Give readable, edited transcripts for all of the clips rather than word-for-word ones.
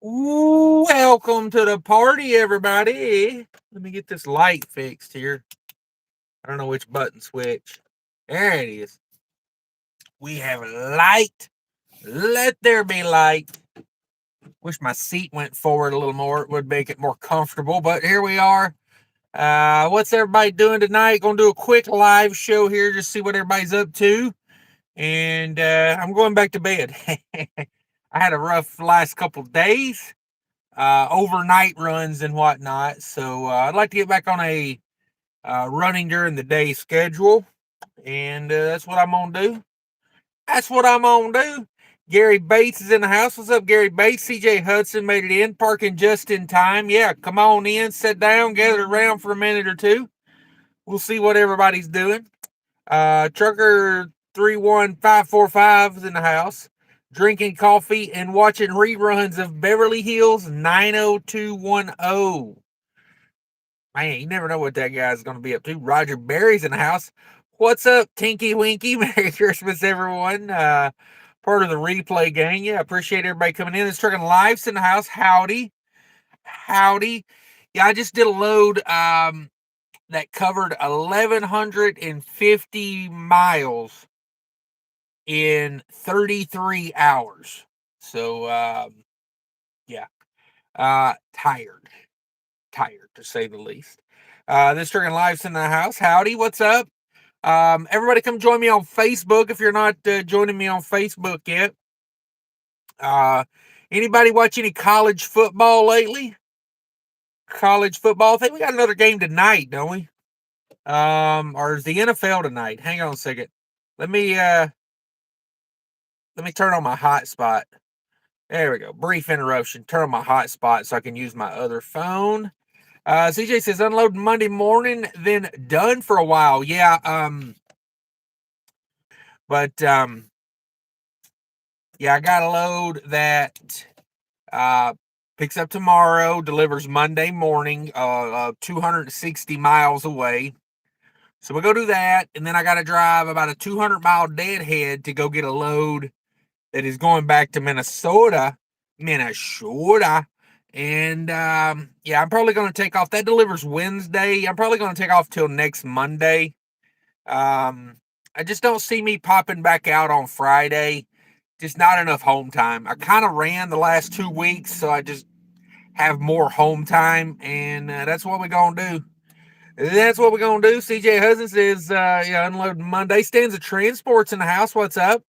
Welcome to the party, everybody. Let me get this light fixed here. I don't know which button switch. There it is. We have light. Let there be light. Wish my seat went forward a little more. It would make it more comfortable, but here we are. What's everybody doing tonight? Gonna do a quick live show here, just see what everybody's up to. And I'm going back to bed. I had a rough last couple days. Overnight runs and whatnot. So I'd like to get back on a running during the day schedule, and that's what I'm gonna do. That's what I'm gonna do. Gary Bates is in the house. What's up, Gary Bates? CJ Hudson made it in, parking just in time. Yeah, come on in, sit down, gather around for a minute or two. We'll see what everybody's doing. Trucker 31545 is in the house, drinking coffee and watching reruns of Beverly Hills 90210. Man, you never know what that guy's going to be up to. Roger Berry's in the house. What's up, Tinky Winky? Merry Christmas, everyone. Part of the replay gang. Yeah, appreciate everybody coming in. This Trucking Life's in the house. Howdy. Howdy. Yeah, I just did a load that covered 1,150 miles in 33 hours. So, yeah, tired to say the least. This Trucking Life's in the house. Howdy, what's up? Everybody come join me on Facebook if you're not joining me on Facebook yet. Anybody watch any college football lately? College football. I think we got another game tonight, don't we? Or is the NFL tonight? Hang on a second. Let me turn on my hotspot. There we go. Brief interruption. Turn on my hotspot so I can use my other phone. CJ says unload Monday morning, then done for a while. Yeah. Yeah, I got a load that picks up tomorrow, delivers Monday morning, 260 miles away. So we go do that, and then I got to drive about a 200-mile deadhead to go get a load that is going back to Minnesota. And yeah, I'm probably going to take off. That delivers Wednesday. I'm probably going to take off till next Monday. I just don't see me popping back out on Friday. Just not enough home time. I kind of ran the last 2 weeks, so I just have more home time, and that's what we're going to do. That's what we're going to do. CJ Hudson says, yeah, unloading Monday. Stands of Transport's in the house. What's up?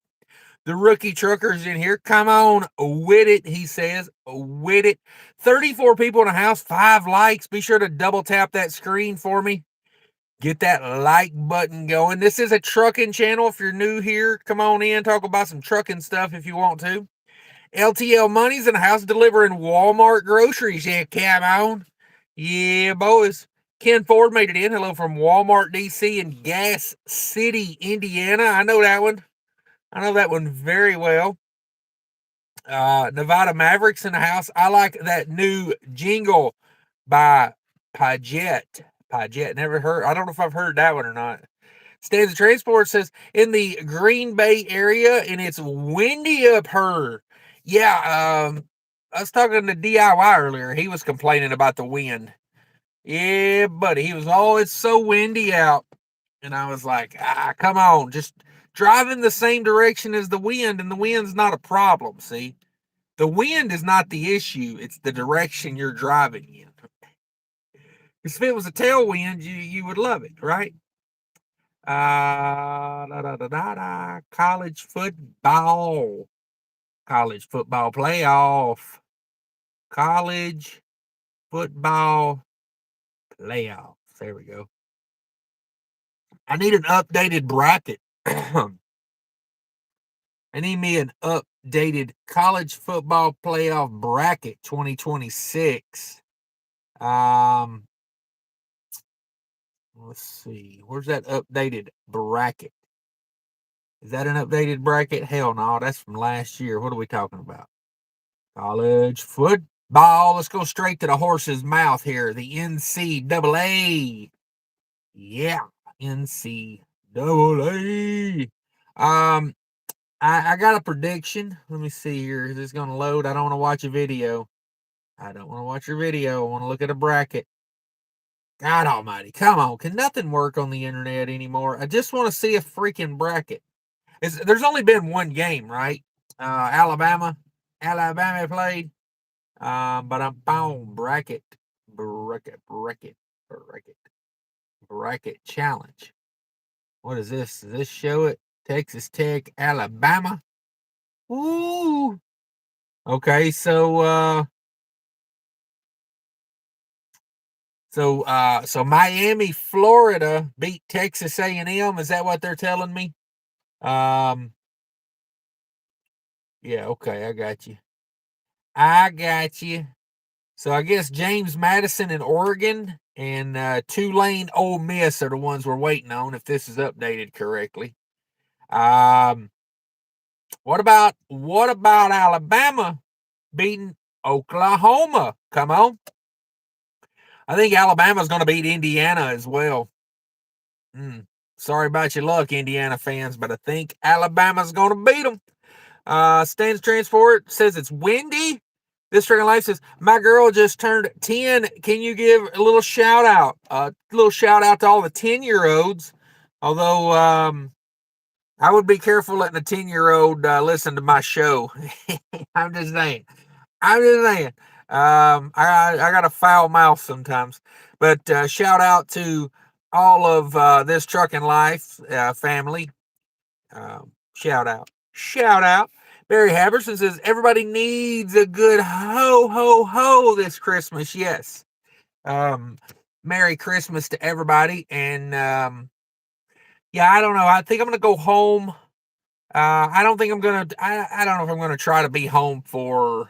The rookie trucker's in here. Come on with it, he says. With it. 34 people in the house, 5 likes. Be sure to double tap that screen for me. Get that like button going. This is a trucking channel. If you're new here, come on in. Talk about some trucking stuff if you want to. LTL Money's in the house delivering Walmart groceries. Yeah, come on. Yeah, boys. Ken Ford made it in. Hello from Walmart, D.C. in Gas City, Indiana. I know that one. I know that one very well. Nevada Mavericks in the house. I like that new jingle by Paget. Never heard. I don't know if I've heard that one or not. Stands of Transport says in the Green Bay area, and it's windy up here. Yeah, I was talking to DIY earlier. He was complaining about the wind. Yeah, buddy. He was, oh, it's so windy out. And I was like, come on. Just drive in the same direction as the wind, and the wind's not a problem, see? The wind is not the issue. It's the direction you're driving in. Because if it was a tailwind, you would love it, right? College football. College football playoff. College football playoffs. There we go. I need an updated bracket. I need me an updated college football playoff bracket 2026. Let's see. Where's that updated bracket? Is that an updated bracket? Hell no, that's from last year. What are we talking about? College football. Let's go straight to the horse's mouth here. The NCAA. Yeah, NCAA. I got a prediction. Let me see here. Is this going to load? I don't want to watch a video. I don't want to watch your video. I want to look at a bracket. God almighty, come on. Can nothing work on the internet anymore? I just want to see a freaking bracket. There's only been one game, right? Alabama played. But I'm bound bracket challenge. What is this? Does this show it? Texas Tech, Alabama. Ooh. Okay, so Miami, Florida beat Texas A&M. Is that what they're telling me? Yeah, okay, I got you. So I guess James Madison in Oregon and Tulane, Ole Miss are the ones we're waiting on, if this is updated correctly. What about Alabama beating Oklahoma? Come on. I think Alabama's going to beat Indiana as well. Sorry about your luck, Indiana fans, but I think Alabama's going to beat them. Stands Transport says it's windy. This Freaking Life says, my girl just turned 10. Can you give a little shout out? A little shout out to all the 10-year-olds. Although I would be careful letting a 10-year-old listen to my show. I'm just saying. I got a foul mouth sometimes. But shout out to all of this Trucking Life family. Shout out. Barry Haberson says, everybody needs a good ho, ho, ho this Christmas. Yes. Merry Christmas to everybody. And yeah, I don't know. I think I'm going to go home. I don't know if I'm going to try to be home for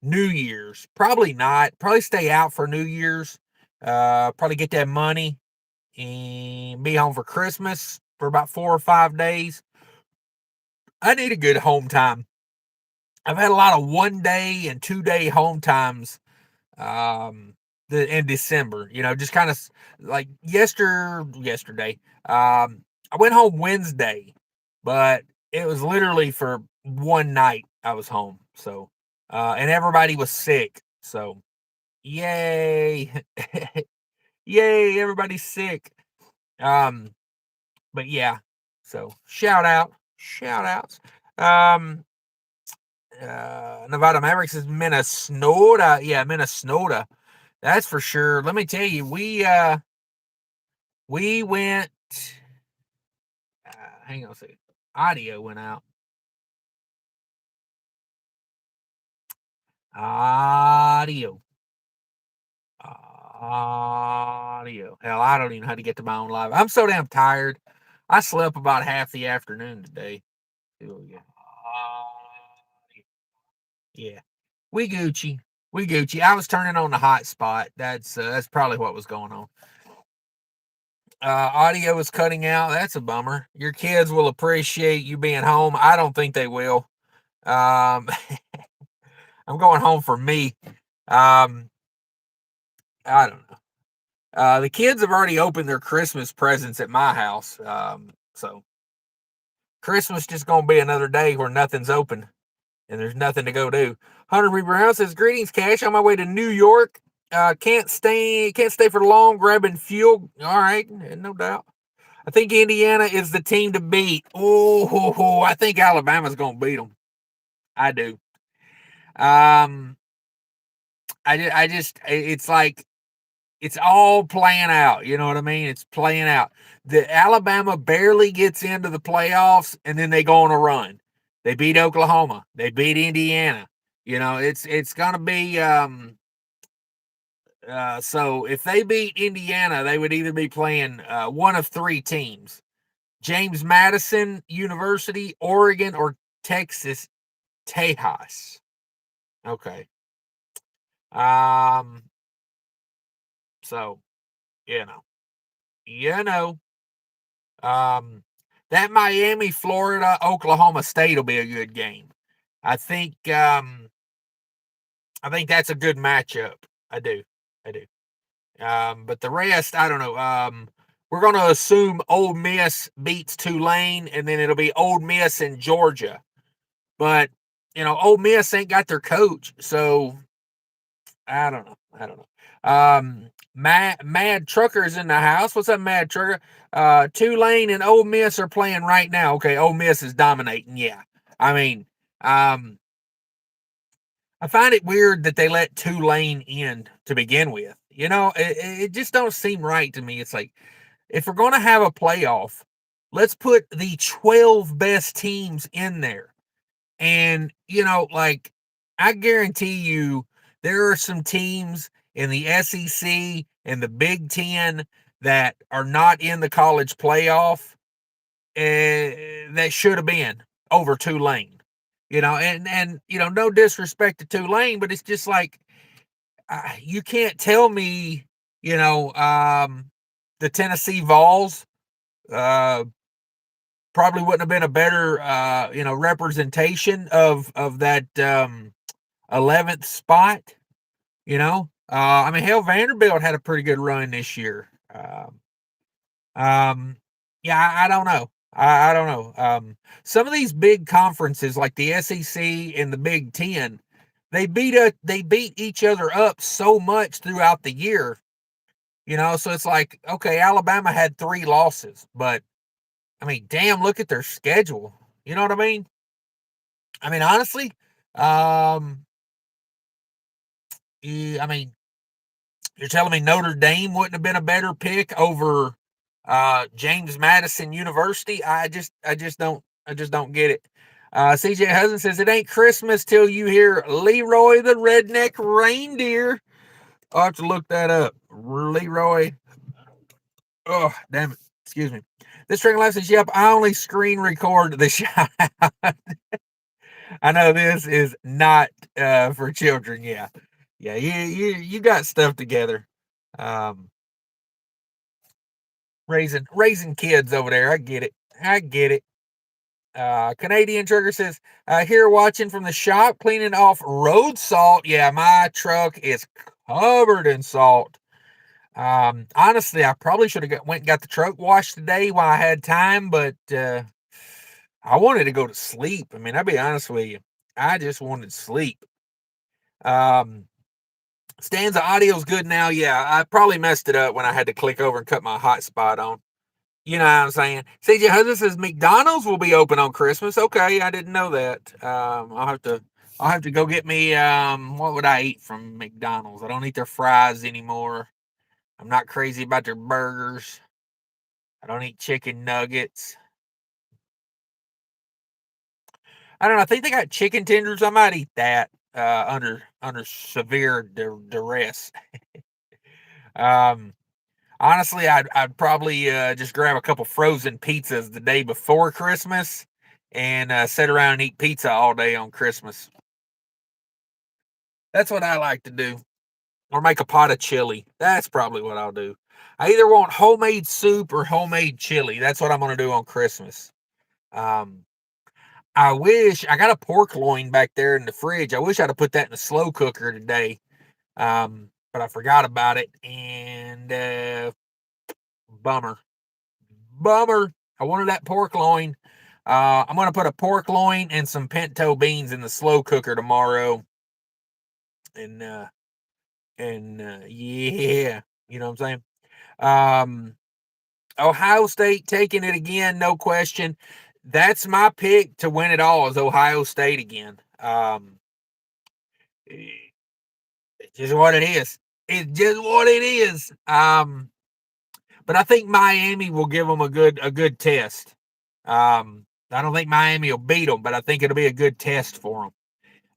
New Year's. Probably not. Probably stay out for New Year's. Probably get that money and be home for Christmas for about 4 or 5 days. I need a good home time. I've had a lot of 1-day and 2-day home times in December. Just kind of like yesterday. I went home Wednesday, but it was literally for one night I was home. So, and everybody was sick. So, yay. Yay, everybody's sick. But yeah. So, shout outs. Nevada Mavericks is Minnesota. Yeah, Minnesota. That's for sure. Let me tell you, we went. Hang on a second. Audio went out. Audio. Hell, I don't even know how to get to my own live. I'm so damn tired. I slept about half the afternoon today. Yeah. We Gucci. I was turning on the hotspot. That's probably what was going on. Audio is cutting out. That's a bummer. Your kids will appreciate you being home. I don't think they will. I'm going home for me. I don't know. The kids have already opened their Christmas presents at my house. So Christmas just gonna be another day where nothing's open and there's nothing to go do. Hunter B. Brown says, greetings, Cash. On my way to New York. Can't stay for long, grabbing fuel. All right, no doubt. I think Indiana is the team to beat. Oh, I think Alabama's going to beat them. I do. It's like, it's all playing out. You know what I mean? It's playing out. The Alabama barely gets into the playoffs, and then they go on a run. They beat Oklahoma. They beat Indiana. It's going to be, so if they beat Indiana, they would either be playing one of 3 teams. James Madison University, Oregon, or Texas Tejas. Okay. So, that Miami, Florida, Oklahoma State will be a good game. I think that's a good matchup. I do. But the rest, I don't know. We're going to assume Ole Miss beats Tulane, and then it'll be Ole Miss and Georgia. But, Ole Miss ain't got their coach. So, I don't know. Mad Trucker's in the house. What's up, Mad Trucker? Tulane and Ole Miss are playing right now. Okay, Ole Miss is dominating. Yeah, I mean, I find it weird that they let Tulane in to begin with. It just don't seem right to me. It's like, if we're going to have a playoff, let's put the 12 best teams in there. And, like, I guarantee you there are some teams in the SEC and the Big Ten that are not in the college playoff that should have been over Tulane. And no disrespect to Tulane, but it's just like, you can't tell me, the Tennessee Vols probably wouldn't have been a better, representation of that 11th spot. I mean, hell, Vanderbilt had a pretty good run this year. Yeah, I don't know. I don't know. Some of these big conferences, like the SEC and the Big Ten, they beat each other up so much throughout the year. So it's like, okay, Alabama had 3 losses, but I mean, damn, look at their schedule. You know what I mean? I mean, honestly, I mean, you're telling me Notre Dame wouldn't have been a better pick over James Madison University? I just don't get it. CJ Hudson says it ain't Christmas till you hear Leroy the Redneck Reindeer. I'll have to look that up. Leroy. Oh, damn it. Excuse me. This String Life says, yep, I only screen record the shout out. I know this is not for children. Yeah. Yeah, you got stuff together. Raising kids over there. I get it. Canadian Trucker says, here watching from the shop, cleaning off road salt. Yeah, my truck is covered in salt. Honestly, I probably should have went and got the truck washed today while I had time, but I wanted to go to sleep. I mean, I'll be honest with you. I just wanted sleep. Stanza audio's good now. Yeah, I probably messed it up when I had to click over and cut my hotspot on. You know what I'm saying? CJ Hudson says McDonald's will be open on Christmas. Okay, I didn't know that. I'll have to go get me what would I eat from McDonald's? I don't eat their fries anymore. I'm not crazy about their burgers. I don't eat chicken nuggets. I don't know. I think they got chicken tenders. I might eat that under severe duress. Honestly, I'd probably just grab a couple frozen pizzas the day before Christmas and sit around and eat pizza all day on Christmas. That's what I like to do. Or make a pot of chili. That's probably what I'll do. I either want homemade soup or homemade chili. That's what I'm going to do on Christmas. I wish I got a pork loin back there in the fridge. I wish I'd have put that in the slow cooker today. But I forgot about it, and bummer. I wanted that pork loin. I'm gonna put a pork loin and some pinto beans in the slow cooker tomorrow, and yeah, you know what I'm saying. Ohio State taking it again, no question. That's my pick to win it all, is Ohio State again. It's just what it is. It's just what it is. But I think Miami will give them a good test. I don't think Miami will beat them, but I think it'll be a good test for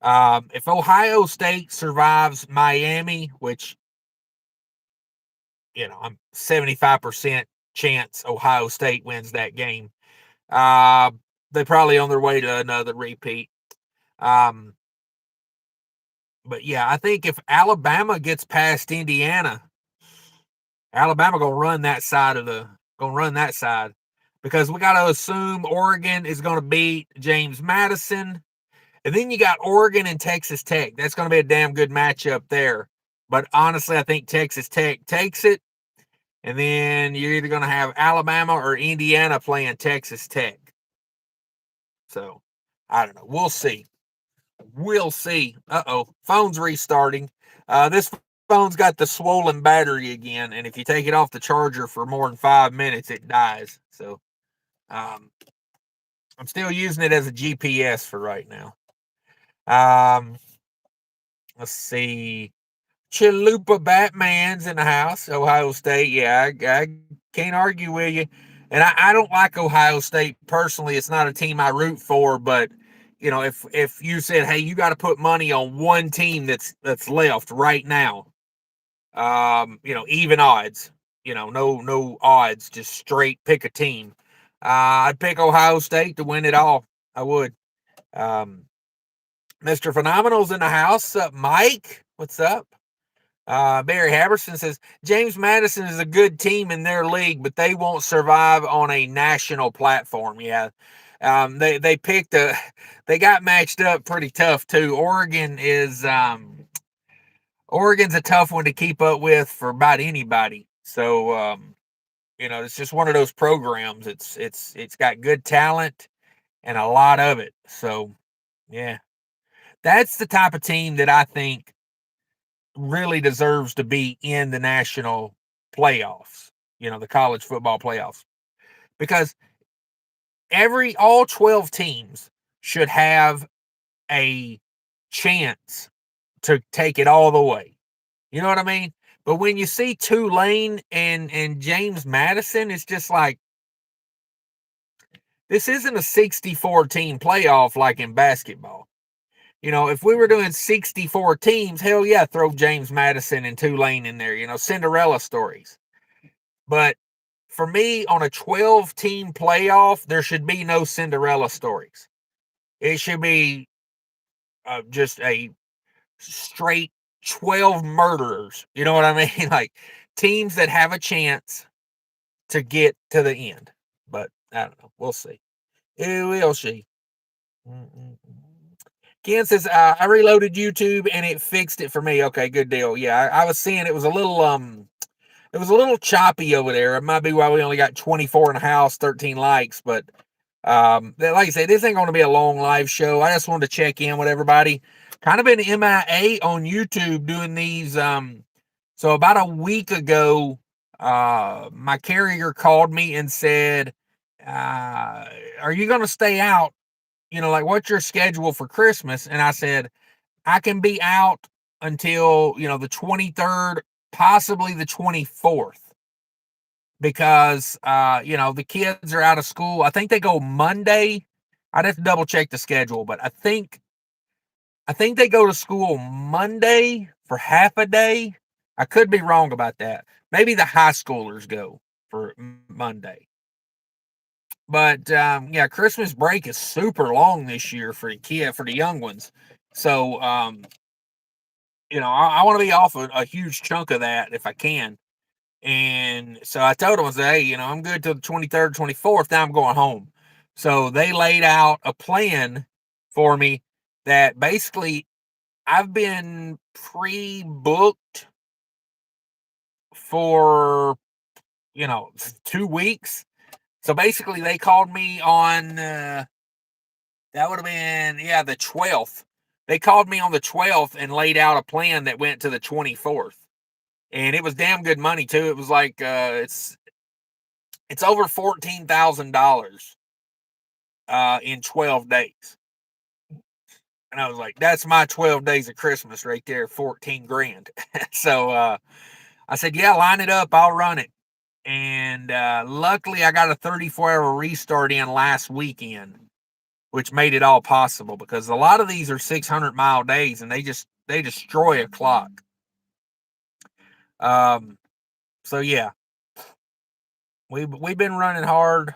them. If Ohio State survives Miami, which, I'm 75% chance Ohio State wins that game. They're probably on their way to another repeat. But yeah, I think if Alabama gets past Indiana, Alabama gonna run that side because we got to assume Oregon is going to beat James Madison, and then you got Oregon and Texas Tech. That's going to be a damn good matchup there. But honestly, I think Texas Tech takes it, and then you're either going to have Alabama or Indiana playing Texas Tech. So I don't know. We'll see. Phone's restarting. This phone's got the swollen battery again, and if you take it off the charger for more than 5 minutes, it dies. So I'm still using it as a GPS for right now. Let's see. Chalupa Batman's in the house. Ohio State. Yeah, I can't argue with you. And I don't like Ohio State personally. It's not a team I root for, but if you said, hey, you got to put money on one team that's left right now, even odds, no odds, just straight pick a team. I'd pick Ohio State to win it all. I would. Mr. Phenomenal's in the house. Mike, what's up? Barry Haberson says James Madison is a good team in their league, but they won't survive on a national platform. Yeah. They picked they got matched up pretty tough too. Oregon's a tough one to keep up with for about anybody. So, it's just one of those programs. It's got good talent and a lot of it. So, yeah, that's the type of team that I think really deserves to be in the national playoffs, the college football playoffs, because all 12 teams should have a chance to take it all the way. You know what I mean? But when you see Tulane and James Madison, it's just like, this isn't a 64 team playoff like in basketball. If we were doing 64 teams, hell yeah, throw James Madison and Tulane in there, Cinderella stories. But for me, on a 12 team playoff, there should be no Cinderella stories. It should be just a straight 12 murderers. You know what I mean? Like teams that have a chance to get to the end. But I don't know. We'll see. We'll see. Ken says, I reloaded YouTube and it fixed it for me. Okay, good deal. Yeah, I was seeing it was a little choppy over there. It might be why we only got 24 in the house, 13 likes. But like I said, this ain't going to be a long live show. I just wanted to check in with everybody. Kind of been MIA on YouTube doing these. So about a week ago, my carrier called me and said, are you going to stay out? Like, what's your schedule for Christmas? And I said, I can be out until, the 23rd, possibly the 24th, because, the kids are out of school. I think they go Monday. I'd have to double check the schedule, but I think they go to school Monday for half a day. I could be wrong about that. Maybe the high schoolers go for Monday. But yeah, Christmas break is super long this year for the young ones. So I want to be off a huge chunk of that if I can. And so I told them, I said, hey, I'm good till the 23rd, 24th. Now I'm going home. So they laid out a plan for me that basically I've been pre-booked for 2 weeks. So basically, they called me on, that would have been, the 12th. They called me on the 12th and laid out a plan that went to the 24th. And it was damn good money, too. It was like, it's over $14,000 in 12 days. And I was like, that's my 12 days of Christmas right there, 14 grand. So I said, yeah, line it up. I'll run it. And luckily, I got a 34-hour restart in last weekend, which made it all possible, because a lot of these are 600-mile days and they destroy a clock. So yeah, we've been running hard.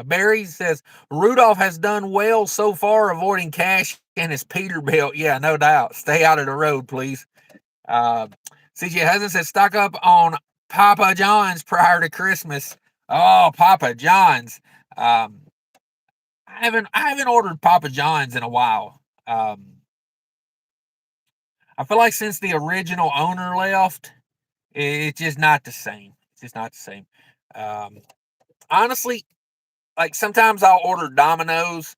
Barry says Rudolph has done well so far, avoiding cash and his Peterbilt. Yeah, no doubt. Stay out of the road, please. CJ Hudson says stock up on Papa John's prior to Christmas. Oh, Papa John's. I haven't ordered Papa John's in a while. I feel like since the original owner left, it's just not the same. It's just not the same. Honestly, like sometimes I'll order Domino's,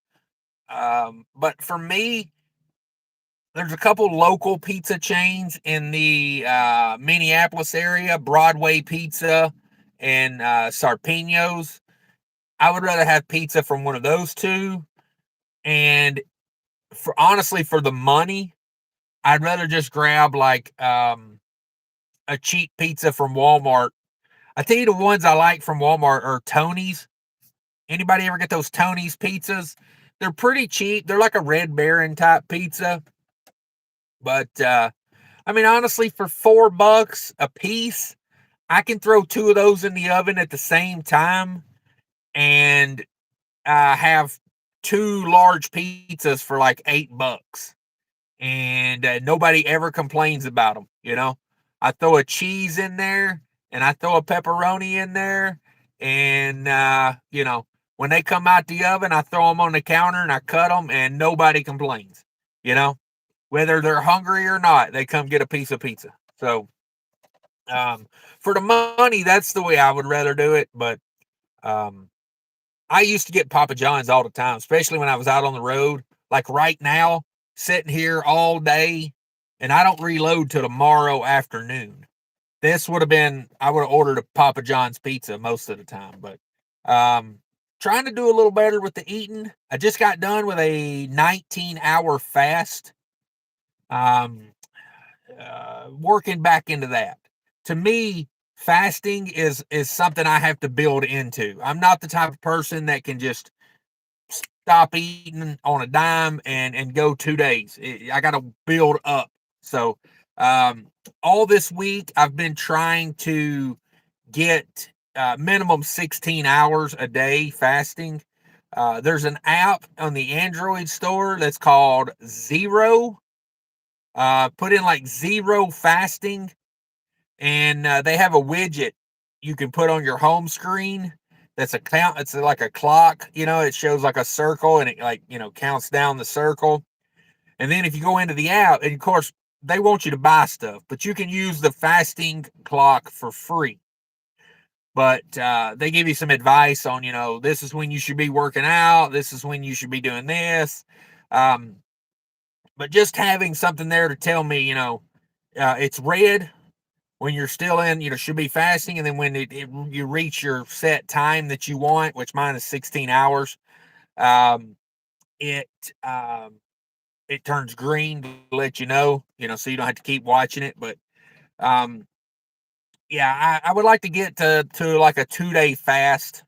but for me, there's a couple local pizza chains in the Minneapolis area, Broadway Pizza and Sarpino's. I would rather have pizza from one of those two. And honestly, for the money, I'd rather just grab like a cheap pizza from Walmart. I tell you, the ones I like from Walmart are Tony's. Anybody ever get those Tony's pizzas? They're pretty cheap. They're like a Red Baron type pizza. But I mean, honestly, for $4 a piece, I can throw two of those in the oven at the same time and have two large pizzas for like $8. And nobody ever complains about them. You know, I throw a cheese in there and I throw a pepperoni in there, and you know, when they come out the oven, I throw them on the counter and I cut them, and nobody complains. You know, whether they're hungry or not, they come get a piece of pizza. So, for the money, that's the way I would rather do it. But I used to get Papa John's all the time, especially when I was out on the road. Like right now, sitting here all day, and I don't reload till tomorrow afternoon. This would have been, I would have ordered a Papa John's pizza most of the time. But trying to do a little better with the eating. I just got done with a 19-hour fast. Working back into that. To me, fasting is something I have to build into. I'm not the type of person that can just stop eating on a dime and go 2 days. I got to build up. So all this week I've been trying to get minimum 16 hours a day fasting. There's an app on the Android store that's called Zero. Put in like Zero fasting, and they have a widget you can put on your home screen. That's a count. It's like a clock, you know, it shows like a circle and it like, you know, counts down the circle. And then if you go into the app, and of course they want you to buy stuff, but you can use the fasting clock for free. But they give you some advice on, you know, this is when you should be working out. This is when you should be doing this. But just having something there to tell me, you know, it's red when you're still in, you know, should be fasting. And then when you reach your set time that you want, which mine is 16 hours, it turns green to let you know, so you don't have to keep watching it. But yeah, I would like to get to like a 2-day fast,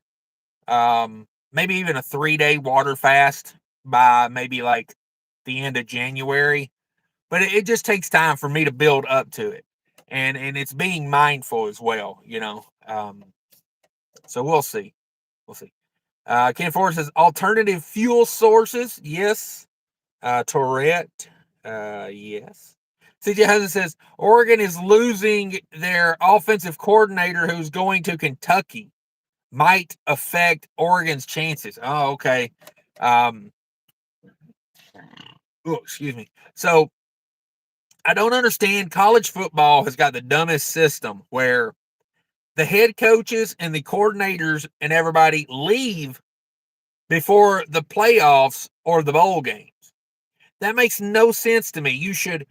maybe even a 3-day water fast by maybe like the end of January. But it just takes time for me to build up to it. And it's being mindful as well, so we'll see. We'll see. Ken Ford says alternative fuel sources. Yes. Tourette. Yes. CJ Hudson says Oregon is losing their offensive coordinator who's going to Kentucky. Might affect Oregon's chances. Oh, okay. Excuse me. So I don't understand. College football has got the dumbest system where the head coaches and the coordinators and everybody leave before the playoffs or the bowl games. That makes no sense to me. You should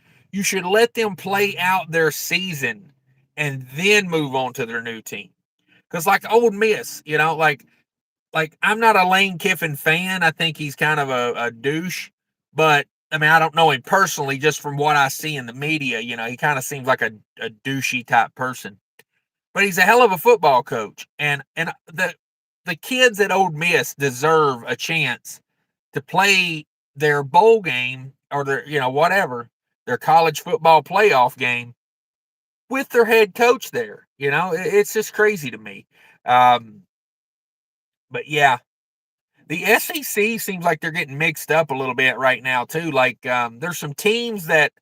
let them play out their season and then move on to their new team. Because like Ole Miss, like I'm not a Lane Kiffin fan. I think he's kind of a douche. But I mean, I don't know him personally, just from what I see in the media. He kind of seems like a douchey type person. But he's a hell of a football coach. And the kids at Ole Miss deserve a chance to play their bowl game or their, whatever, their college football playoff game with their head coach there. It's just crazy to me. But yeah, the SEC seems like they're getting mixed up a little bit right now too. Like there's some teams that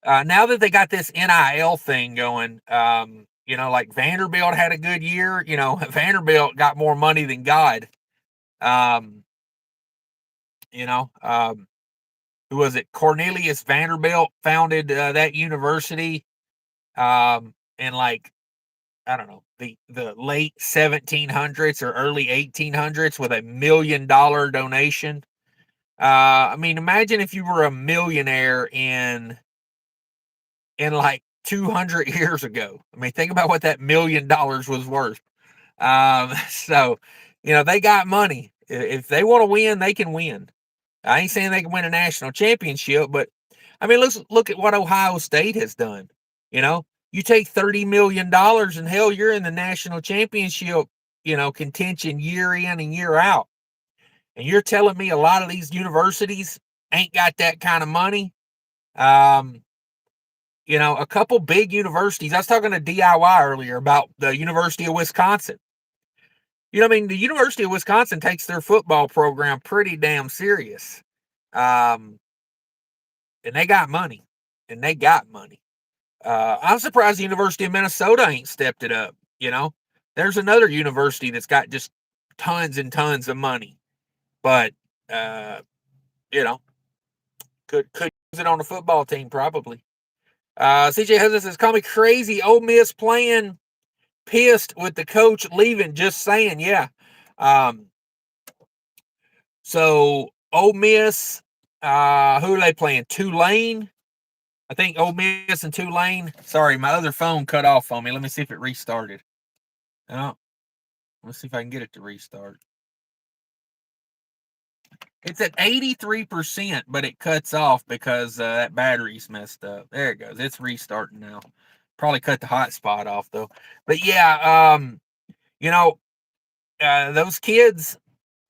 now that they got this NIL thing going, like Vanderbilt had a good year. Vanderbilt got more money than God. Who was it? Cornelius Vanderbilt founded that university in like, I don't know, the late 1700s or early 1800s with $1 million donation. I mean, imagine if you were a millionaire in like 200 years ago. I mean, think about what that $1 million was worth. So, they got money. If they want to win, they can win. I ain't saying they can win a national championship, but I mean, let's look at what Ohio State has done. You take $30 million and hell, you're in the national championship, contention year in and year out. And you're telling me a lot of these universities ain't got that kind of money. A couple big universities. I was talking to DIY earlier about the University of Wisconsin. The University of Wisconsin takes their football program pretty damn serious. And they got money. I'm surprised the University of Minnesota ain't stepped it up. There's another university that's got just tons and tons of money. But, could use it on a football team probably. CJ Hudson says, call me crazy. Ole Miss playing pissed with the coach leaving. Just saying, yeah. So Ole Miss, who are they playing? Tulane. I think Ole Miss and Tulane. Sorry, my other phone cut off on me. Let me see if it restarted. Oh, let's see if I can get it to restart. It's at 83%, but it cuts off because that battery's messed up. There it goes. It's restarting now. Probably cut the hotspot off though. But yeah, those kids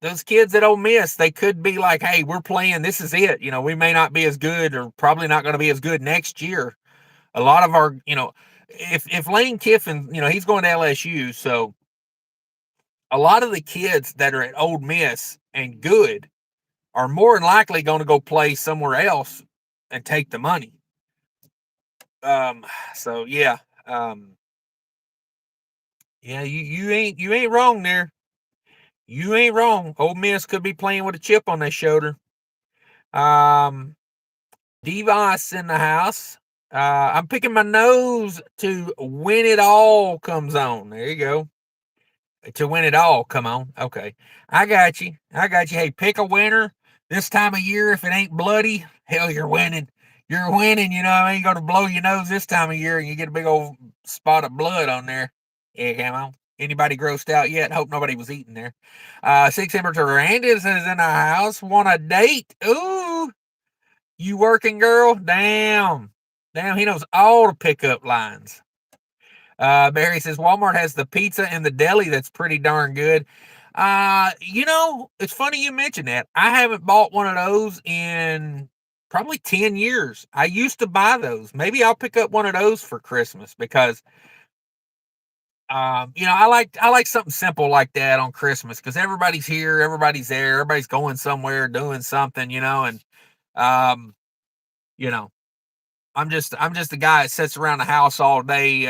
at Ole Miss, they could be like, hey, we're playing. This is it. We may not be as good, or probably not going to be as good next year. A lot of our, if Lane Kiffin, he's going to LSU, so a lot of the kids that are at Ole Miss and good are more than likely going to go play somewhere else and take the money. So yeah. Yeah, you ain't wrong there. You ain't wrong. Ole Miss could be playing with a chip on their shoulder. Devos in the house. I'm picking my nose to win it all comes on. There you go. To win it all, come on. Okay. I got you. Hey, pick a winner. This time of year, if it ain't bloody, hell, you're winning. You're winning, I ain't going to blow your nose this time of year and you get a big old spot of blood on there. Yeah, come on. Anybody grossed out yet? Hope nobody was eating there. Six Temperature Randy is in the house. Want a date? Ooh. You working, girl? Damn, he knows all the pickup lines. Barry says Walmart has the pizza and the deli that's pretty darn good. It's funny you mentioned that. I haven't bought one of those in probably 10 years. I used to buy those. Maybe I'll pick up one of those for Christmas because I like something simple like that on Christmas because everybody's here, everybody's there, everybody's going somewhere, doing something, and I'm just a guy that sits around the house all day,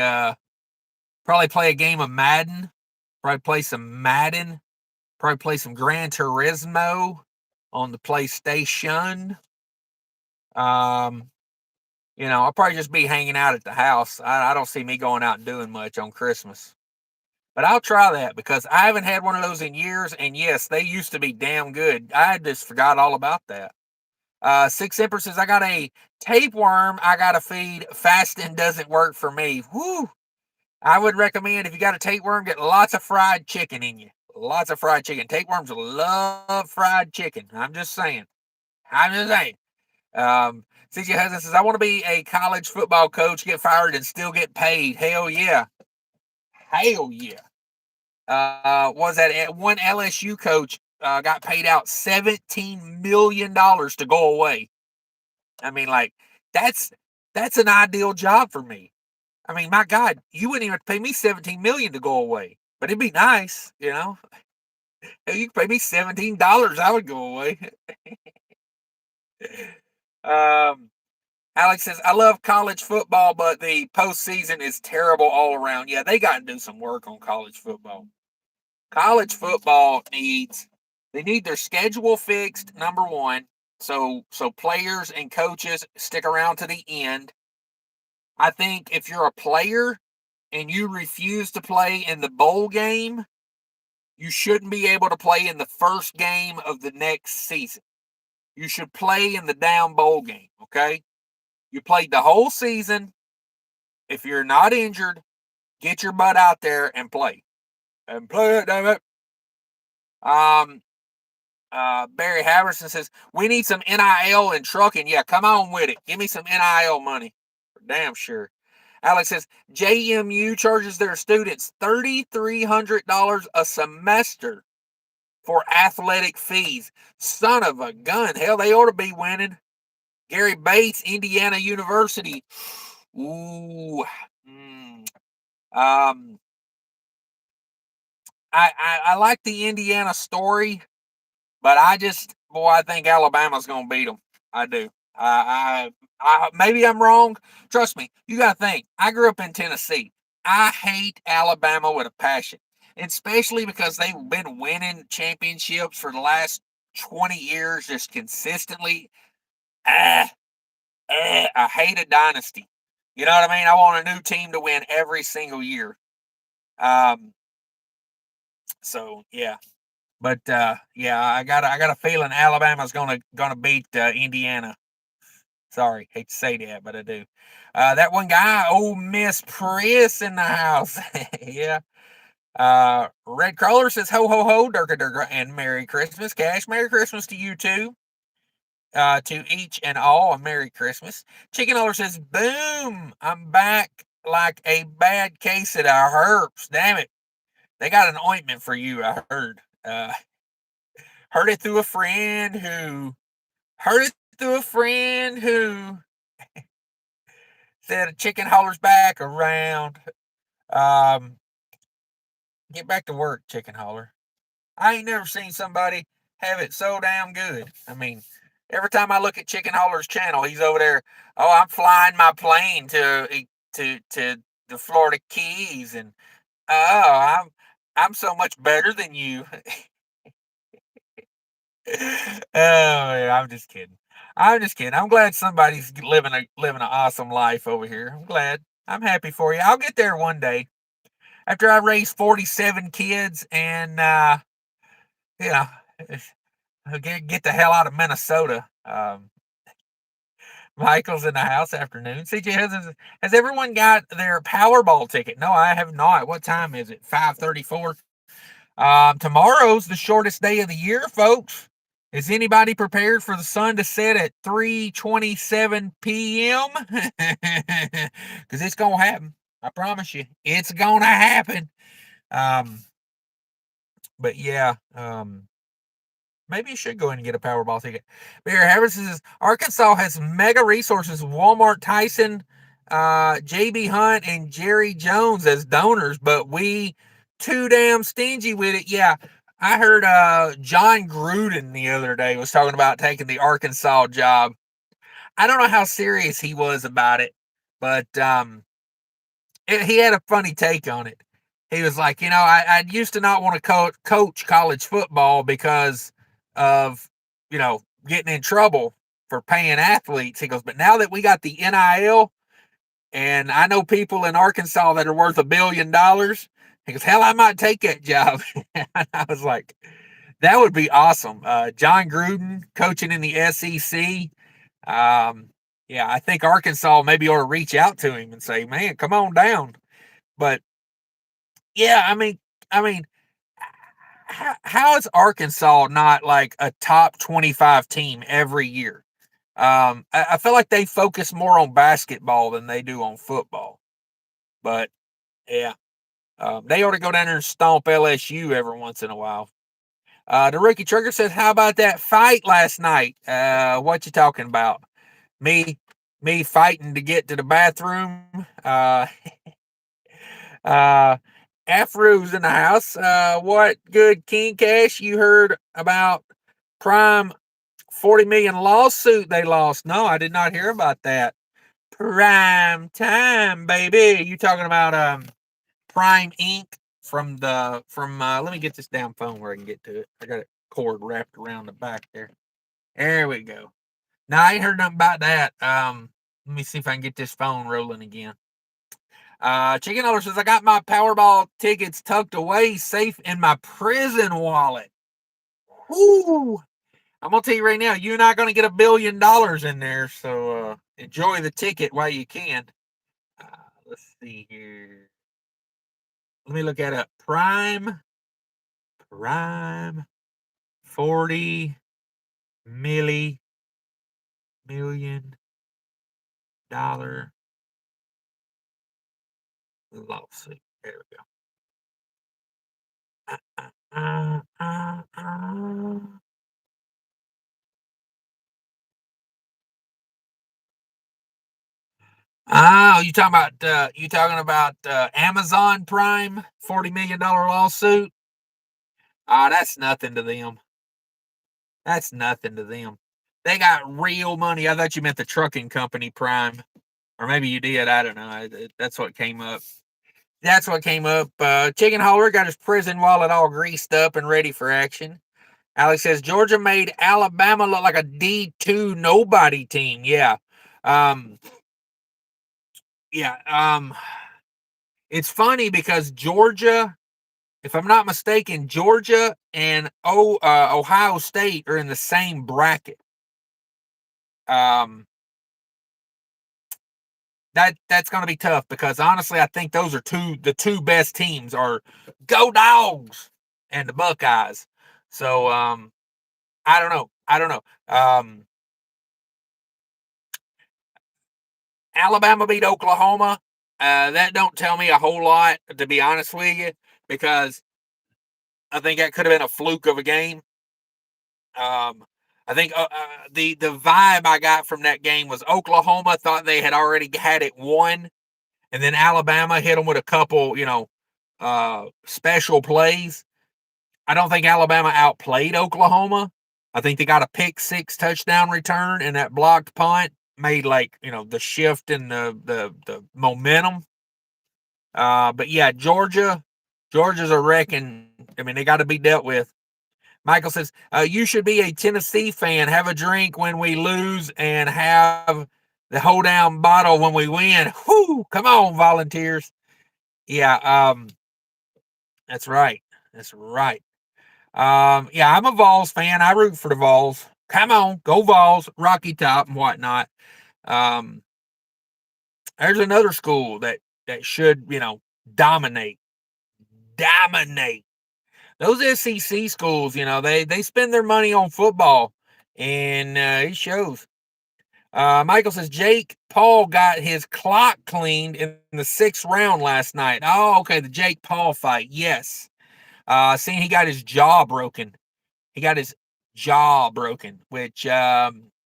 probably play a game of Madden, probably play some Gran Turismo on the PlayStation. I'll probably just be hanging out at the house. I don't see me going out and doing much on Christmas. But I'll try that because I haven't had one of those in years. And yes, they used to be damn good. I just forgot all about that. Six Empress says, I got a tapeworm I got to feed. Fasting doesn't work for me. Woo! I would recommend if you got a tapeworm, get lots of fried chicken in you. Lots of fried chicken. Tapeworms love fried chicken. I'm just saying. CJ Hudson says, I want to be a college football coach, get fired, and still get paid. Hell yeah. Hell yeah. Was that one LSU coach got paid out $17 million to go away. I mean, like, that's an ideal job for me. I mean, my God, you wouldn't even have to pay me $17 million to go away, but it'd be nice, You could pay me $17, I would go away. Alex says, I love college football, but the postseason is terrible all around. Yeah, they got to do some work on college football. College football they need their schedule fixed, number one, so players and coaches stick around to the end. I think if you're a player and you refuse to play in the bowl game, you shouldn't be able to play in the first game of the next season. you should play in the down bowl game, okay? You played the whole season. If you're not injured, get your butt out there and play. And play it, damn it. Barry Haverson says, we need some NIL and trucking. Yeah, come on with it. Give me some NIL money. For damn sure. Alex says, JMU charges their students $3,300 a semester for athletic fees. Son of a gun. Hell, they ought to be winning. Gary Bates, Indiana University. Ooh. I like the Indiana story, but I think Alabama's going to beat them. I do. Maybe I'm wrong. Trust me, you got to think. I grew up in Tennessee. I hate Alabama with a passion, especially because they've been winning championships for the last 20 years just consistently. I hate a dynasty. You know what I mean? I want a new team to win every single year. So yeah. But I got a feeling Alabama's gonna beat Indiana. Sorry, hate to say that, but I do. That one guy, old Miss Priss in the house. Yeah. Red Crawler says ho ho ho, durka durka, and Merry Christmas. Cash, Merry Christmas to you too. To each and all, a Merry Christmas. Chicken Oller says, boom, I'm back like a bad case of the herpes. Damn it. They got an ointment for you, I heard. Heard it through a friend who said a chicken hollers back around. Get back to work, chicken holler. I ain't never seen somebody have it so damn good. I mean, every time I look at Chicken Holler's channel, he's over there. Oh, I'm flying my plane to the Florida Keys, and I'm so much better than you. Oh, yeah, I'm just kidding. I'm glad somebody's living an awesome life over here. I'm glad. I'm happy for you. I'll get there one day. After I raise 47 kids and you know, get the hell out of Minnesota. Michael's in the house afternoon. CJ has everyone got their Powerball ticket? No, I have not. What time is it? 5:34. Tomorrow's the shortest day of the year, folks. Is anybody prepared for the sun to set at 3:27 p.m.? Because it's gonna happen. I promise you, it's gonna happen. But yeah, maybe you should go in and get a Powerball ticket. Bear Harris says Arkansas has mega resources: Walmart, Tyson, JB Hunt, and Jerry Jones as donors, but we too damn stingy with it. Yeah, I heard John Gruden the other day was talking about taking the Arkansas job. I don't know how serious he was about it, but he had a funny take on it. He was like, I used to not want to coach college football because of, getting in trouble for paying athletes. He goes, but now that we got the NIL, and I know people in Arkansas that are worth $1 billion, he goes, hell, I might take that job. And I was like, that would be awesome. John Gruden coaching in the SEC. Yeah, I think Arkansas maybe ought to reach out to him and say, man, come on down. But yeah, I mean, how is Arkansas not like a top 25 team every year? I feel like they focus more on basketball than they do on football. But yeah, they ought to go down there and stomp LSU every once in a while. The rookie trigger says, "How about that fight last night? What you talking about? Me fighting to get to the bathroom. Afro's in the house. What good King Cash you heard about Prime 40 million lawsuit they lost? No, I did not hear about that. Prime time, baby. You talking about Prime Inc. from let me get this damn phone where I can get to it. I got a cord wrapped around the back there. There we go. Now I ain't heard nothing about that. Let me see if I can get this phone rolling again. Chicken Oller says, I got my Powerball tickets tucked away safe in my prison wallet. Whoo! I'm gonna tell you right now, you're not gonna get $1 billion in there. So enjoy the ticket while you can. Let's see here. Let me look at it. Prime 40 million dollar lawsuit. There we go. Uh, uh, uh. Oh, you talking about Amazon Prime $40 million lawsuit? That's nothing to them. That's nothing to them. They got real money. I thought you meant the trucking company Prime, or maybe you did. I don't know. That's what came up. That's what came up. Chicken hauler got his prison wallet all greased up and ready for action. Alex says Georgia made Alabama look like a D2 nobody team. Yeah. Um, yeah. It's funny because Georgia, if I'm not mistaken, Georgia and Ohio State are in the same bracket. Um, that's going to be tough because honestly, I think those are the two best teams are Go Dogs and the Buckeyes. So I don't know. Alabama beat Oklahoma. That don't tell me a whole lot, to be honest with you, because I think that could have been a fluke of a game. I think the vibe I got from that game was Oklahoma thought they had already had it won, and then Alabama hit them with a couple, special plays. I don't think Alabama outplayed Oklahoma. I think they got a pick six touchdown return, and that blocked punt made the shift in the momentum. But yeah, Georgia's a wrecking. I mean, they got to be dealt with. Michael says, you should be a Tennessee fan. Have a drink when we lose and have the hold down bottle when we win. Whoo, come on, volunteers. Yeah, that's right. That's right. Yeah, I'm a Vols fan. I root for the Vols. Come on, go Vols, Rocky Top and whatnot. There's another school that should, dominate. Dominate. Those SEC schools, they spend their money on football, and it shows. Michael says Jake Paul got his clock cleaned in the 6th round last night. Oh, okay, the Jake Paul fight. Yes. Seeing he got his jaw broken. He got his jaw broken, which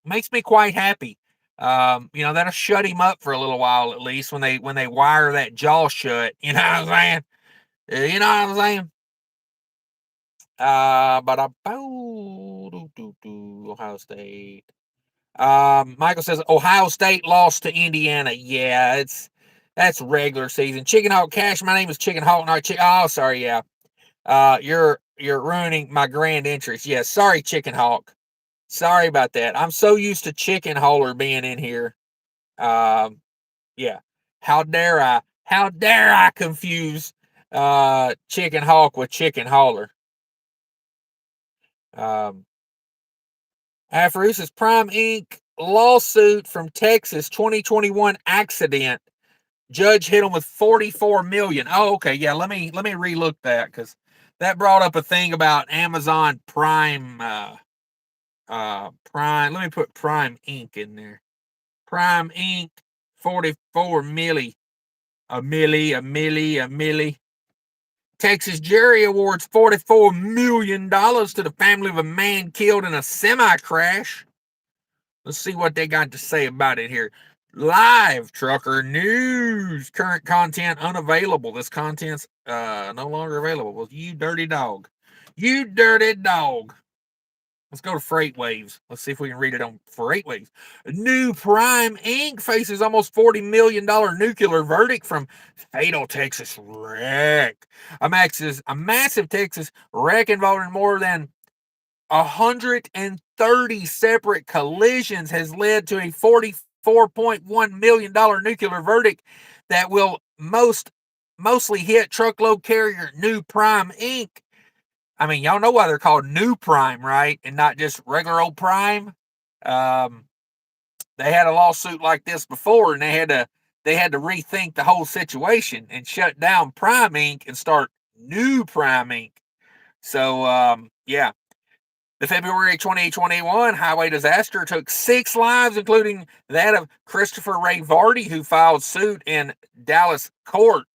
makes me quite happy. That'll shut him up for a little while at least when they wire that jaw shut. You know what I'm saying? You know what I'm saying? Ohio State. Michael says Ohio State lost to Indiana. Yeah, that's regular season. Chicken Hawk Cash. My name is Chicken Hawk. Not Oh, sorry. Yeah. You're ruining my grand entrance. Yeah, sorry, Chicken Hawk. Sorry about that. I'm so used to Chicken Hauler being in here. Yeah. How dare I? How dare I confuse Chicken Hawk with Chicken Hauler? Aphoresis Prime Inc. lawsuit from Texas 2021 accident. Judge hit him with 44 million. Oh, okay. Yeah, let me relook that because that brought up a thing about Amazon Prime. Prime. Let me put Prime Inc. in there. Prime Inc. 44 milli. A milli. Texas jury awards $44 million to the family of a man killed in a semi crash. Let's see what they got to say about it here. Live trucker news. Current content unavailable. This content's no longer available. Well, you dirty dog. You dirty dog. Let's go to Freight Waves. Let's see if we can read it on Freight Waves. New Prime Inc. faces almost $40 million nuclear verdict from fatal Texas wreck. A massive Texas wreck involving more than 130 separate collisions has led to a $44.1 million nuclear verdict that will mostly hit truckload carrier New Prime Inc. I mean, y'all know why they're called new prime, right? And not just regular old prime. They had a lawsuit like this before, and they had to rethink the whole situation and shut down Prime Inc. and start new Prime Inc. So yeah, the February 2021 highway disaster took 6 lives, including that of Christopher Ray Vardy, who filed suit in Dallas court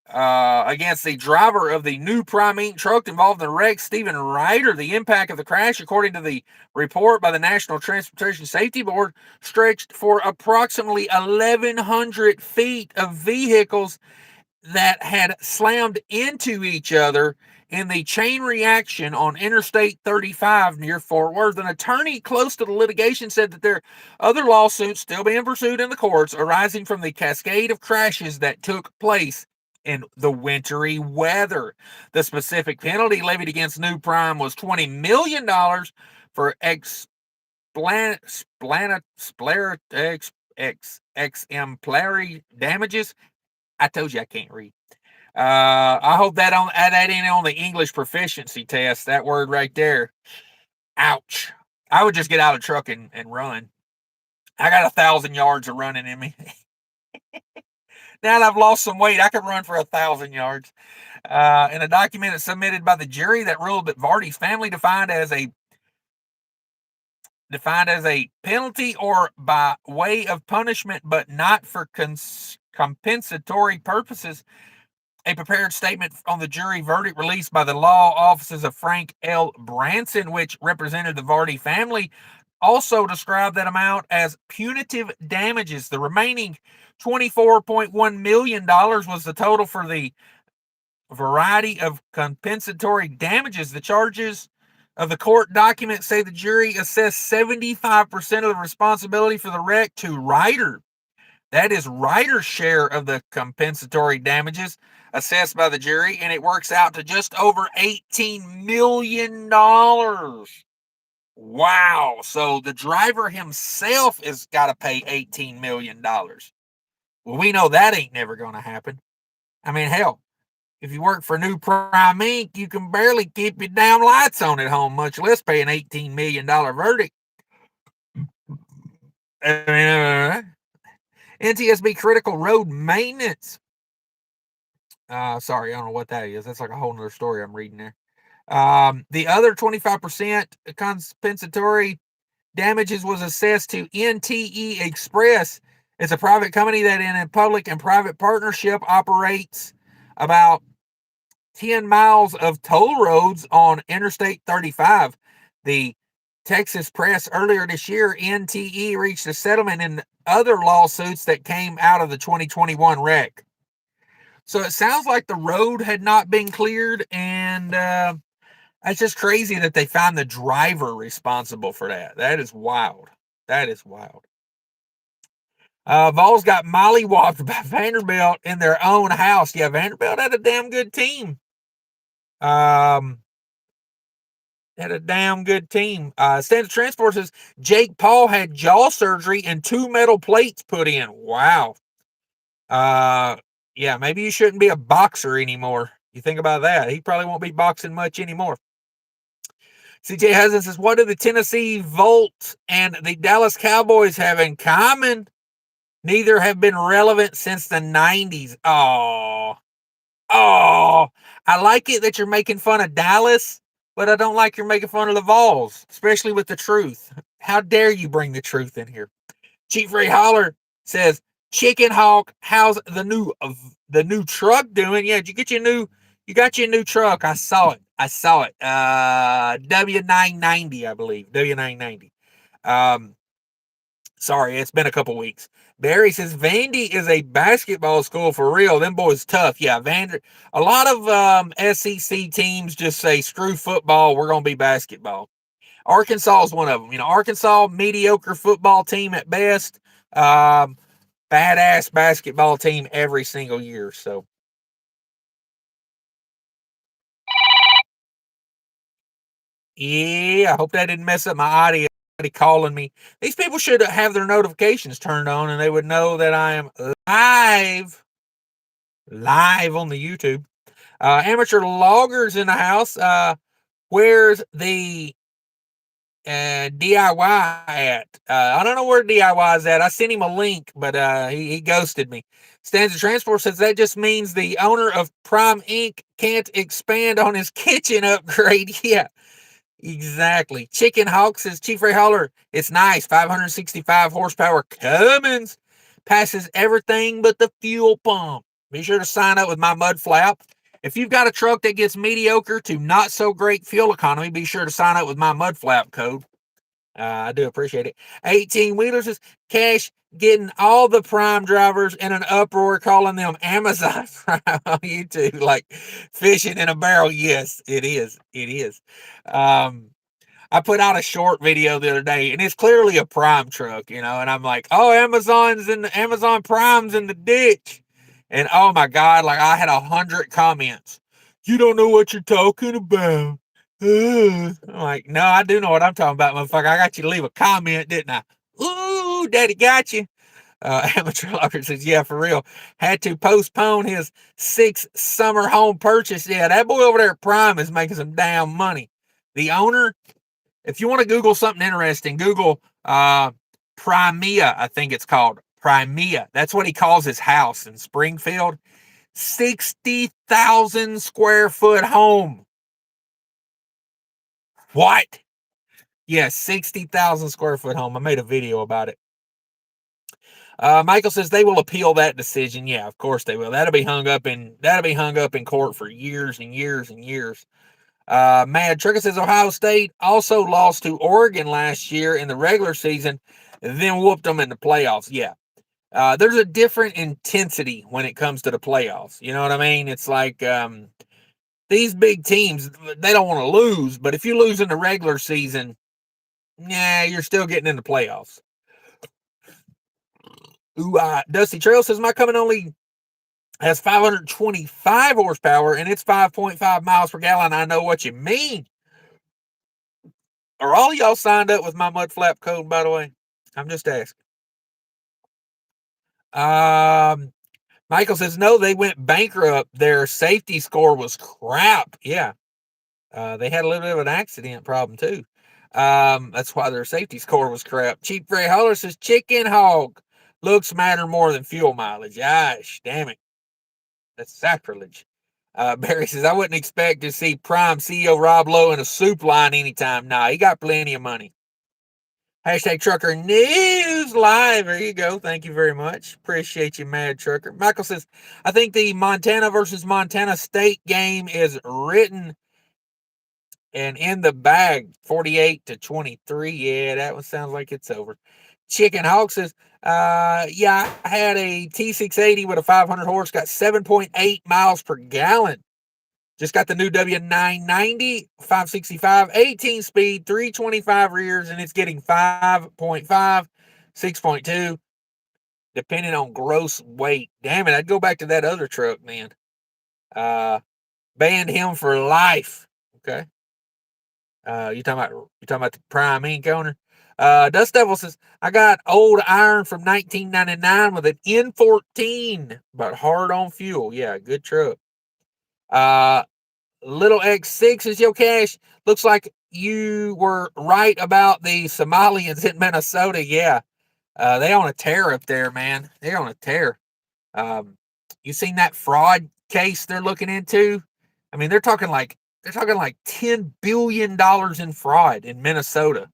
against the driver of the new Prime Inc. truck involved in the wreck, Stephen Ryder. The impact of the crash, according to the report by the National Transportation Safety Board, stretched for approximately 1,100 feet of vehicles that had slammed into each other in the chain reaction on Interstate 35 near Fort Worth. An attorney close to the litigation said that there are other lawsuits still being pursued in the courts arising from the cascade of crashes that took place in the wintry weather. The specific penalty levied against New Prime was $20 million for exemplary damages. I told you I can't read. I hope that ain't on the English proficiency test. That word right there. Ouch. I would just get out of the truck and run. I got 1,000 yards of running in me. Now that I've lost some weight, I could run for 1,000 yards. In a document submitted by the jury that ruled that Vardy's family defined as a penalty or by way of punishment, but not for compensatory purposes. A prepared statement on the jury verdict released by the law offices of Frank L. Branson, which represented the Vardy family, also described that amount as punitive damages. The remaining $24.1 million was the total for the variety of compensatory damages. The charges of the court document say the jury assessed 75% of the responsibility for the wreck to Ryder. That is Ryder's share of the compensatory damages assessed by the jury, and it works out to just over $18 million. Wow. So the driver himself has got to pay $18 million. Well, we know that ain't never going to happen. I mean, hell, if you work for New Prime Inc., you can barely keep your damn lights on at home, much less pay an $18 million verdict. NTSB critical road maintenance. Sorry, I don't know what that is. That's like a whole nother story I'm reading there. The other 25% compensatory damages was assessed to NTE Express. It's a private company that in a public and private partnership operates about 10 miles of toll roads on Interstate 35. The Texas press earlier this year, NTE reached a settlement in other lawsuits that came out of the 2021 wreck. So it sounds like the road had not been cleared, and it's just crazy that they found the driver responsible for that. That is wild. That is wild. Vols got mollywopped by Vanderbilt in their own house. Yeah, Vanderbilt had a damn good team. Standard Transport says Jake Paul had jaw surgery and 2 metal plates put in. Wow. Yeah, maybe you shouldn't be a boxer anymore. You think about that. He probably won't be boxing much anymore. CJ Hudson says, what do the Tennessee Volt and the Dallas Cowboys have in common? Neither have been relevant since the 90s. Oh, I like it that you're making fun of Dallas, but I don't like you're making fun of the Vols, especially with the truth. How dare you bring the truth in here? Chief Ray Holler says, Chicken Hawk, how's the new truck doing? Yeah, did you got your new truck. I saw it. W990, I believe. W990. Sorry, it's been a couple weeks. Barry says Vandy is a basketball school for real. Them boys tough. Yeah, a lot of SEC teams just say screw football. We're gonna be basketball. Arkansas is one of them. Arkansas, mediocre football team at best. Badass basketball team every single year. So, yeah, I hope that didn't mess up my audio. Calling me. These people should have their notifications turned on, and they would know that I am live on the YouTube. Amateur loggers in the house. Where's the DIY at? I don't know where DIY is at. I sent him a link, but he ghosted me. Stanza Transport says that just means the owner of Prime Inc. can't expand on his kitchen upgrade. Yeah, exactly. Chicken Hawk says, Chief Ray Holler, it's nice. 565 horsepower Cummins. Passes everything but the fuel pump. Be sure to sign up with my Mudflap. If you've got a truck that gets mediocre to not so great fuel economy, be sure to sign up with my Mudflap code. I do appreciate it. 18 wheelers is Cash getting all the Prime drivers in an uproar, calling them Amazon Prime on YouTube, like fishing in a barrel. Yes, it is. It is. I put out a short video the other day, and it's clearly a Prime truck, and I'm like, oh, Amazon Prime's in the ditch. And oh my God, like I had 100 comments. You don't know what you're talking about. I'm like, no, I do know what I'm talking about, motherfucker. I got you to leave a comment, didn't I? Ooh, daddy got you. Amateur Locker says, yeah, for real. Had to postpone his 6th summer home purchase. Yeah, that boy over there at Prime is making some damn money. The owner, if you want to Google something interesting, Google Primea, I think it's called. Primea. That's what he calls his house in Springfield. 60,000 square foot home. What? Yes, 60,000 square foot home. I made a video about it. Michael says they will appeal that decision. Yeah, of course they will. That'll be hung up in court for years and years and years. Mad Trucker says Ohio State also lost to Oregon last year in the regular season, then whooped them in the playoffs. Yeah. There's a different intensity when it comes to the playoffs. You know what I mean? It's like these big teams, they don't want to lose, but if you lose in the regular season, you're still getting in the playoffs. Ooh, Dusty Trail says my Cummins only has 525 horsepower and it's 5.5 miles per gallon. I know what you mean. Are all y'all signed up with my Mudflap code, by the way? I'm just asking. Michael says, no, they went bankrupt. Their safety score was crap. Yeah. They had a little bit of an accident problem, too. That's why their safety score was crap. Cheap Ray Holler says, chicken hog. Looks matter more than fuel mileage. Gosh, damn it. That's sacrilege. Barry says, I wouldn't expect to see Prime CEO Rob Lowe in a soup line anytime. Nah, he got plenty of money. Hashtag Trucker News Live. There you go. Thank you very much. Appreciate you, Mad Trucker. Michael says, I think the Montana versus Montana State game is written and in the bag, 48-23. Yeah, that one sounds like it's over. Chicken Hawk says, yeah, I had a T680 with a 500 horse, got 7.8 miles per gallon. Just got the new W990, 565, 18 speed, 325 rears, and it's getting 5.5, 6.2, depending on gross weight. Damn it, I'd go back to that other truck, man. Banned him for life. Okay. You talking about the Prime Inc. owner? Dust Devil says, I got old iron from 1999 with an N14, but hard on fuel. Yeah, good truck. Little X6 is your Cash. Looks like you were right about the Somalians in Minnesota. Yeah. They on a tear up there, man. They're on a tear. You seen that fraud case they're looking into? I mean, they're talking like $10 billion in fraud in Minnesota.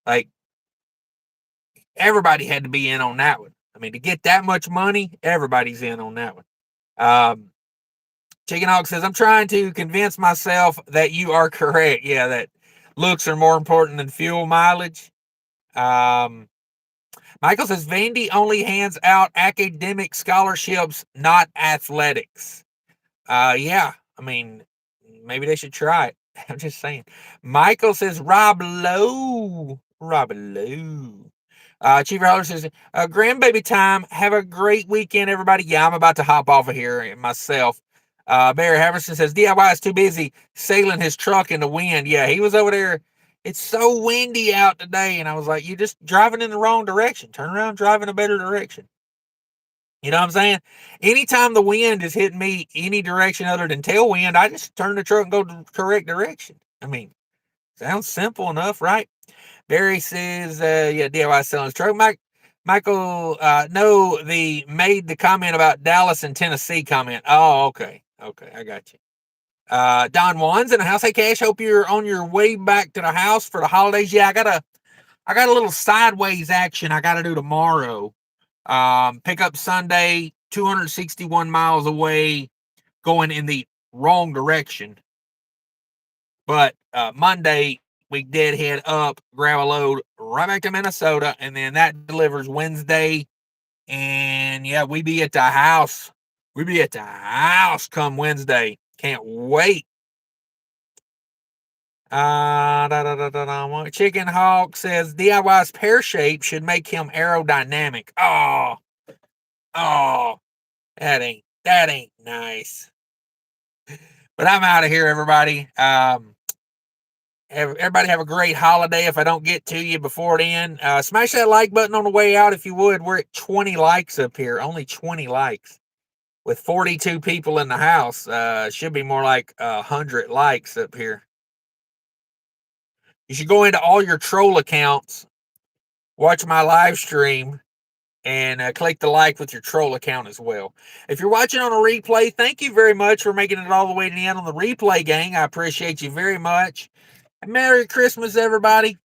Like, everybody had to be in on that one. I mean, to get that much money, everybody's in on that one. Chicken Hawk says, I'm trying to convince myself that you are correct. Yeah, that looks are more important than fuel mileage. Michael says, Vandy only hands out academic scholarships, not athletics. Yeah, I mean, maybe they should try it. I'm just saying. Michael says, Rob Lowe. Chief Holler says, grandbaby time. Have a great weekend, everybody. Yeah, I'm about to hop off of here myself. Barry Haverson says, DIY is too busy sailing his truck in the wind. Yeah, he was over there. It's so windy out today. And I was like, you're just driving in the wrong direction. Turn around, drive in a better direction. You know what I'm saying? Anytime the wind is hitting me any direction other than tailwind, I just turn the truck and go the correct direction. I mean, sounds simple enough, right? Barry says, yeah, DIY selling his truck. Michael, no, made the comment about Dallas and Tennessee comment. Oh, okay. Okay, I got you. Don Juan's in the house. Hey, Cash, hope you're on your way back to the house for the holidays. Yeah, I got a little sideways action I got to do tomorrow. Pick up Sunday, 261 miles away, going in the wrong direction. But Monday, we deadhead up, grab a load right back to Minnesota, and then that delivers Wednesday. And yeah, we be at the house. We be at the house come Wednesday. Can't wait. Chicken Hawk says DIY's pear shape should make him aerodynamic. Oh, that ain't nice. But I'm out of here, everybody. Everybody have a great holiday. If I don't get to you before then, smash that like button on the way out if you would. We're at 20 likes up here. Only 20 likes. With 42 people in the house, should be more like 100 likes up here. You should go into all your troll accounts, watch my live stream, and click the like with your troll account as well. If you're watching on a replay, thank you very much for making it all the way to the end on the replay, gang. I appreciate you very much. And Merry Christmas, everybody.